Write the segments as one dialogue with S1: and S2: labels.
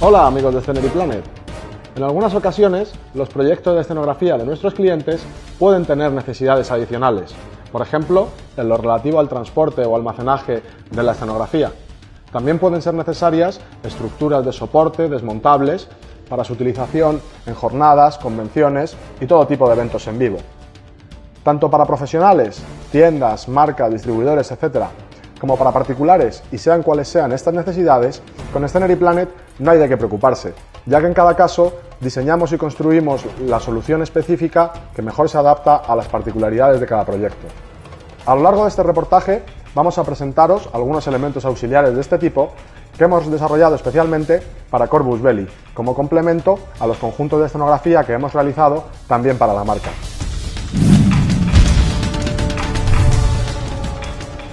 S1: Hola amigos de Scenery Planet. En algunas ocasiones, los proyectos de escenografía de nuestros clientes pueden tener necesidades adicionales, por ejemplo, en lo relativo al transporte o almacenaje de la escenografía. También pueden ser necesarias estructuras de soporte desmontables para su utilización en jornadas, convenciones y todo tipo de eventos en vivo. Tanto para profesionales, tiendas, marcas, distribuidores, etc., como para particulares y sean cuales sean estas necesidades, con Scenery Planet no hay de qué preocuparse, ya que en cada caso diseñamos y construimos la solución específica que mejor se adapta a las particularidades de cada proyecto. A lo largo de este reportaje vamos a presentaros algunos elementos auxiliares de este tipo que hemos desarrollado especialmente para Corbus Belli, como complemento a los conjuntos de escenografía que hemos realizado también para la marca.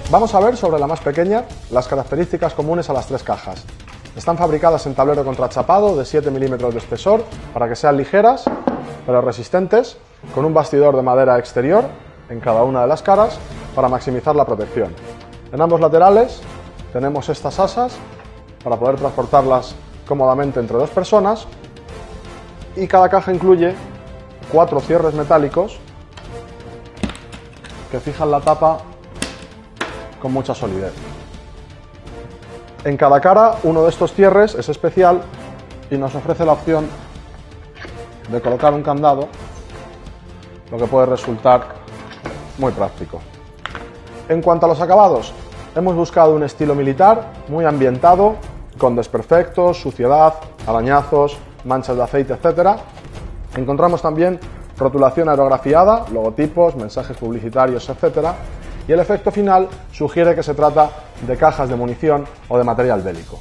S1: Vamos a ver sobre la más pequeña las características comunes a las tres cajas. Están fabricadas en tablero contrachapado de 7 milímetros de espesor para que sean ligeras pero resistentes, con un bastidor de madera exterior en cada una de las caras para maximizar la protección. En ambos laterales tenemos estas asas para poder transportarlas cómodamente entre dos personas, y cada caja incluye 4 cierres metálicos que fijan la tapa con mucha solidez. En cada cara uno de estos cierres es especial y nos ofrece la opción de colocar un candado, lo que puede resultar muy práctico. En cuanto a los acabados, hemos buscado un estilo militar muy ambientado, con desperfectos, suciedad, arañazos, manchas de aceite, etc. Encontramos también rotulación aerografiada, logotipos, mensajes publicitarios, etc. Y el efecto final sugiere que se trata de cajas de munición o de material bélico.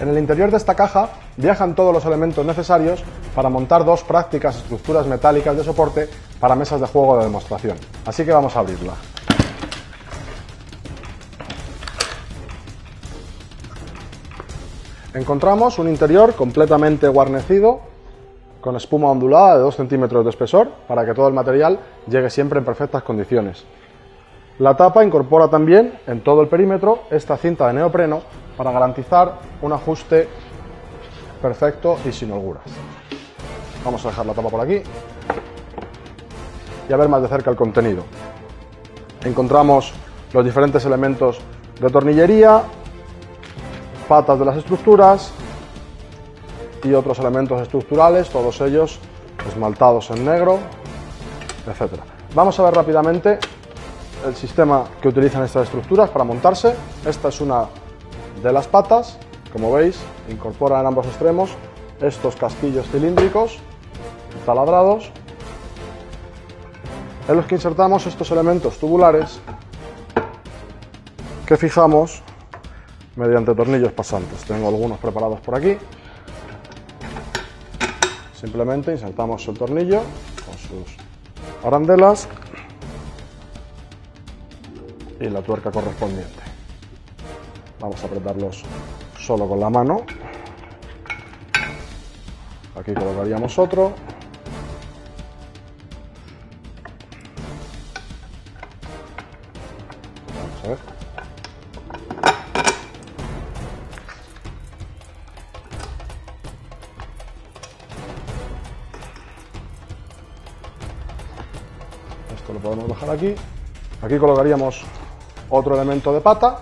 S1: En el interior de esta caja viajan todos los elementos necesarios para montar dos prácticas estructuras metálicas de soporte para mesas de juego de demostración. Así que vamos a abrirla. Encontramos un interior completamente guarnecido con espuma ondulada de 2 centímetros de espesor para que todo el material llegue siempre en perfectas condiciones. La tapa incorpora también en todo el perímetro esta cinta de neopreno para garantizar un ajuste perfecto y sin holguras. Vamos a dejar la tapa por aquí y a ver más de cerca el contenido. Encontramos los diferentes elementos de tornillería, patas de las estructuras y otros elementos estructurales, todos ellos esmaltados en negro, etc. Vamos a ver rápidamente el sistema que utilizan estas estructuras para montarse. Esta es una de las patas, como veis, incorpora en ambos extremos estos casquillos cilíndricos taladrados, en los que insertamos estos elementos tubulares que fijamos mediante tornillos pasantes. Tengo algunos preparados por aquí. Simplemente insertamos el tornillo con sus arandelas y la tuerca correspondiente. Vamos a apretarlos solo con la mano. Aquí colocaríamos otro. Vamos a ver. Esto lo podemos bajar aquí. Aquí colocaríamos otro elemento de pata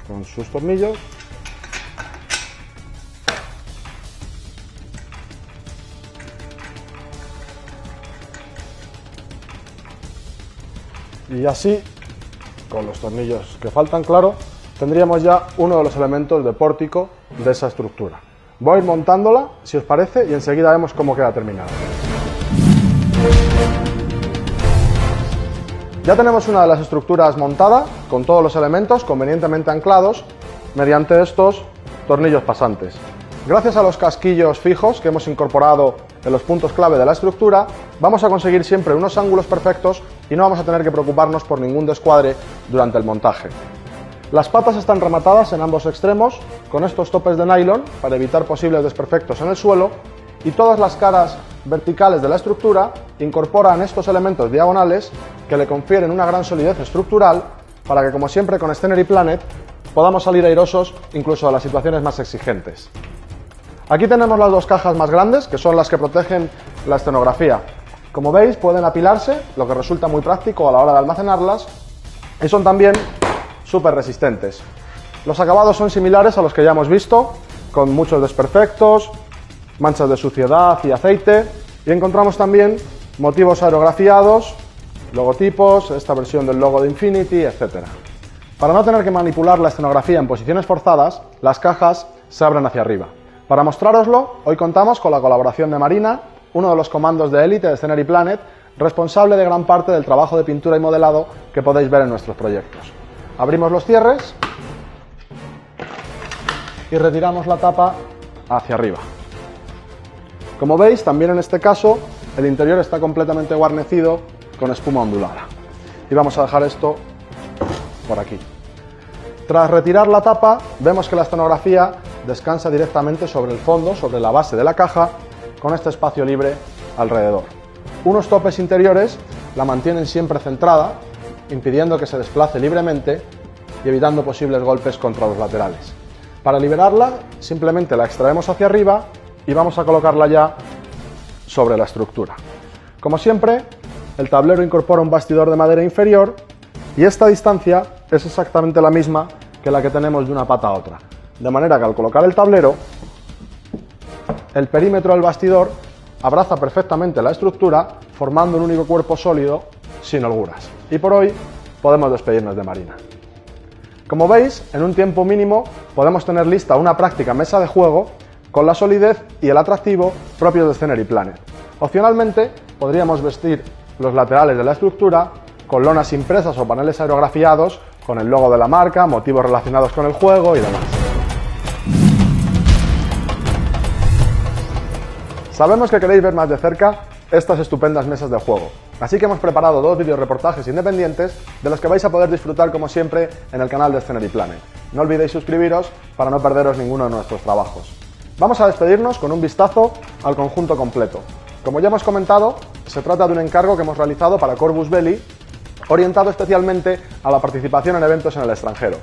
S1: con sus tornillos. Y así, con los tornillos que faltan, claro, tendríamos ya uno de los elementos de pórtico de esa estructura. Voy a ir montándola, si os parece, y enseguida vemos cómo queda terminada. Ya tenemos una de las estructuras montada, con todos los elementos convenientemente anclados mediante estos tornillos pasantes. Gracias a los casquillos fijos que hemos incorporado en los puntos clave de la estructura, vamos a conseguir siempre unos ángulos perfectos y no vamos a tener que preocuparnos por ningún descuadre durante el montaje. Las patas están rematadas en ambos extremos con estos topes de nylon para evitar posibles desperfectos en el suelo, y todas las caras verticales de la estructura incorporan estos elementos diagonales que le confieren una gran solidez estructural para que, como siempre con Scenery Planet, podamos salir airosos incluso de las situaciones más exigentes. Aquí tenemos las dos cajas más grandes, que son las que protegen la escenografía. Como veis, pueden apilarse, lo que resulta muy práctico a la hora de almacenarlas, y son también súper resistentes. Los acabados son similares a los que ya hemos visto, con muchos desperfectos, manchas de suciedad y aceite, y encontramos también motivos aerografiados, logotipos, esta versión del logo de Infinity, etc. Para no tener que manipular la escenografía en posiciones forzadas, las cajas se abren hacia arriba. Para mostrároslo, hoy contamos con la colaboración de Marina, uno de los comandos de élite de Scenery Planet, responsable de gran parte del trabajo de pintura y modelado que podéis ver en nuestros proyectos. Abrimos los cierres y retiramos la tapa hacia arriba. Como veis, también en este caso, el interior está completamente guarnecido con espuma ondulada. Y vamos a dejar esto por aquí. Tras retirar la tapa, vemos que la escenografía descansa directamente sobre el fondo, sobre la base de la caja, con este espacio libre alrededor. Unos topes interiores la mantienen siempre centrada, impidiendo que se desplace libremente y evitando posibles golpes contra los laterales. Para liberarla, simplemente la extraemos hacia arriba y vamos a colocarla ya sobre la estructura. Como siempre, el tablero incorpora un bastidor de madera inferior y esta distancia es exactamente la misma que la que tenemos de una pata a otra. De manera que al colocar el tablero, el perímetro del bastidor abraza perfectamente la estructura, formando un único cuerpo sólido sin holguras. Y por hoy podemos despedirnos de Marina. Como veis, en un tiempo mínimo podemos tener lista una práctica mesa de juego con la solidez y el atractivo propios de Scenery Planet. Opcionalmente, podríamos vestir los laterales de la estructura con lonas impresas o paneles aerografiados con el logo de la marca, motivos relacionados con el juego y demás. Sabemos que queréis ver más de cerca estas estupendas mesas de juego, así que hemos preparado dos videoreportajes independientes de los que vais a poder disfrutar como siempre en el canal de Scenery Planet. No olvidéis suscribiros para no perderos ninguno de nuestros trabajos. Vamos a despedirnos con un vistazo al conjunto completo. Como ya hemos comentado, se trata de un encargo que hemos realizado para Corvus Belli, orientado especialmente a la participación en eventos en el extranjero.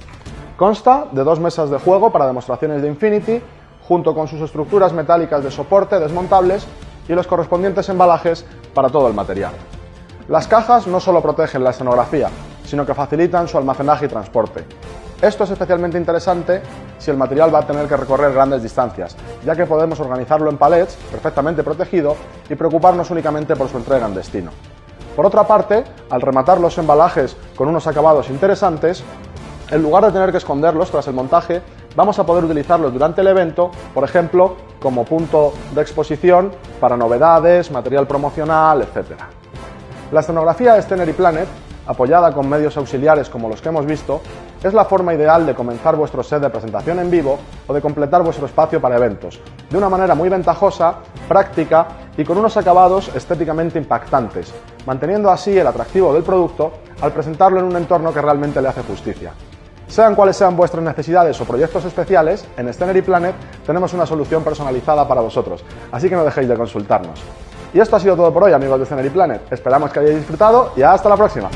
S1: Consta de 2 mesas de juego para demostraciones de Infinity, junto con sus estructuras metálicas de soporte desmontables y los correspondientes embalajes para todo el material. Las cajas no solo protegen la escenografía, sino que facilitan su almacenaje y transporte. Esto es especialmente interesante si el material va a tener que recorrer grandes distancias, ya que podemos organizarlo en palets perfectamente protegido y preocuparnos únicamente por su entrega en destino. Por otra parte, al rematar los embalajes con unos acabados interesantes, en lugar de tener que esconderlos tras el montaje, vamos a poder utilizarlos durante el evento, por ejemplo, como punto de exposición para novedades, material promocional, etc. La escenografía de Scenery Planet, apoyada con medios auxiliares como los que hemos visto, es la forma ideal de comenzar vuestro set de presentación en vivo o de completar vuestro espacio para eventos, de una manera muy ventajosa, práctica y con unos acabados estéticamente impactantes, manteniendo así el atractivo del producto al presentarlo en un entorno que realmente le hace justicia. Sean cuales sean vuestras necesidades o proyectos especiales, en Scenery Planet tenemos una solución personalizada para vosotros, así que no dejéis de consultarnos. Y esto ha sido todo por hoy, amigos de Scenery Planet. Esperamos que hayáis disfrutado y hasta la próxima.